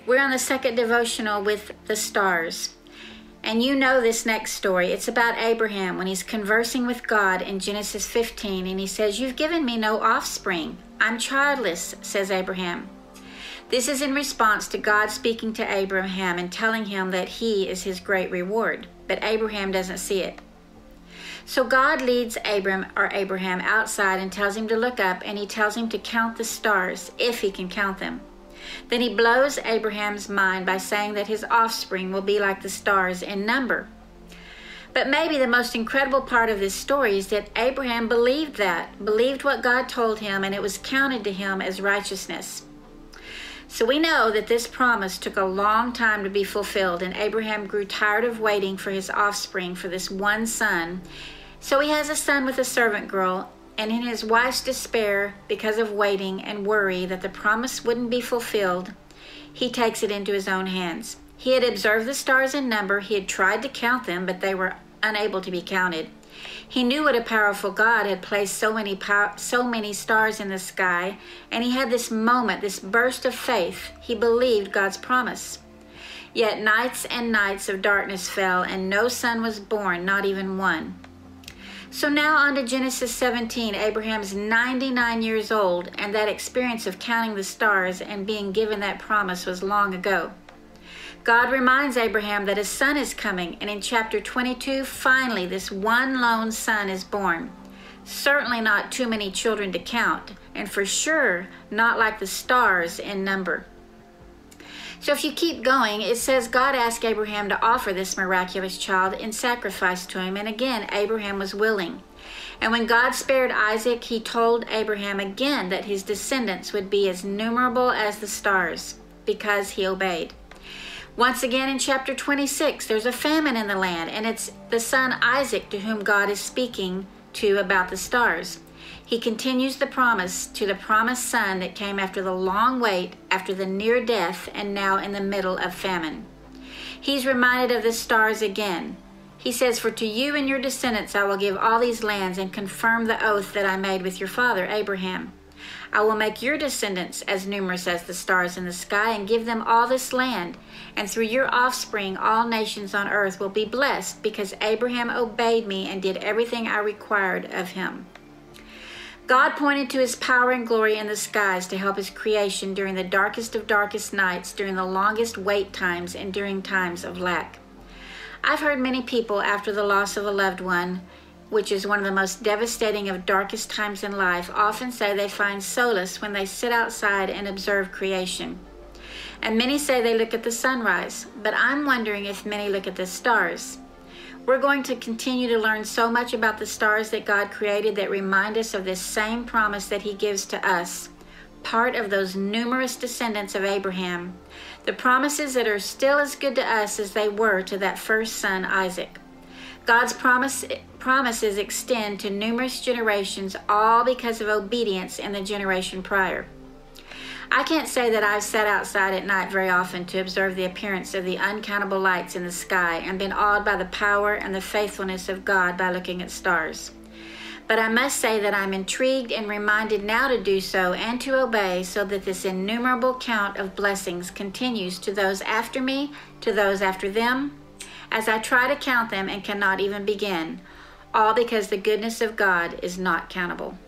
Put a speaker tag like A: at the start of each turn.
A: We're on the second devotional with the stars. And you know this next story. It's about Abraham when he's conversing with God in Genesis 15, and he says, "You've given me no offspring. I'm childless," says Abraham. This is in response to God speaking to Abraham and telling him that he is his great reward, but Abraham doesn't see it. So God leads Abraham outside and tells him to look up, and he tells him to count the stars, if he can count them. Then he blows Abraham's mind by saying that his offspring will be like the stars in number. But maybe the most incredible part of this story is that Abraham believed what God told him, and it was counted to him as righteousness. So we know that this promise took a long time to be fulfilled, and Abraham grew tired of waiting for his offspring, for this one son. So he has a son with a servant girl, and in his wife's despair, because of waiting and worry that the promise wouldn't be fulfilled, he takes it into his own hands. He had observed the stars in number. He had tried to count them, but they were unable to be counted. He knew what a powerful God had placed so many stars in the sky, and he had this moment, this burst of faith. He believed God's promise. Yet nights and nights of darkness fell, and no son was born, not even one. So now on to Genesis 17. Abraham's 99 years old, and that experience of counting the stars and being given that promise was long ago. God reminds Abraham that his son is coming, and in chapter 22, finally, this one lone son is born. Certainly not too many children to count, and for sure not like the stars in number. So if you keep going, it says God asked Abraham to offer this miraculous child in sacrifice to him, and again, Abraham was willing. And when God spared Isaac, he told Abraham again that his descendants would be as numerable as the stars, because he obeyed. Once again in chapter 26, there's a famine in the land, and it's the son Isaac to whom God is speaking to about the stars. He continues the promise to the promised son that came after the long wait, after the near death, and now in the middle of famine. He's reminded of the stars again. He says, "For to you and your descendants I will give all these lands and confirm the oath that I made with your father Abraham. I will make your descendants as numerous as the stars in the sky and give them all this land. And through your offspring, all nations on earth will be blessed, because Abraham obeyed me and did everything I required of him." God pointed to his power and glory in the skies to help his creation during the darkest of darkest nights, during the longest wait times, and during times of lack. I've heard many people after the loss of a loved one, which is one of the most devastating of darkest times in life, often say they find solace when they sit outside and observe creation. And many say they look at the sunrise, but I'm wondering if many look at the stars. We're going to continue to learn so much about the stars that God created that remind us of this same promise that he gives to us, part of those numerous descendants of Abraham, the promises that are still as good to us as they were to that first son, Isaac. God's promises extend to numerous generations, all because of obedience in the generation prior. I can't say that I've sat outside at night very often to observe the appearance of the uncountable lights in the sky and been awed by the power and the faithfulness of God by looking at stars. But I must say that I'm intrigued and reminded now to do so and to obey, so that this innumerable count of blessings continues to those after me, to those after them, as I try to count them and cannot even begin, all because the goodness of God is not countable.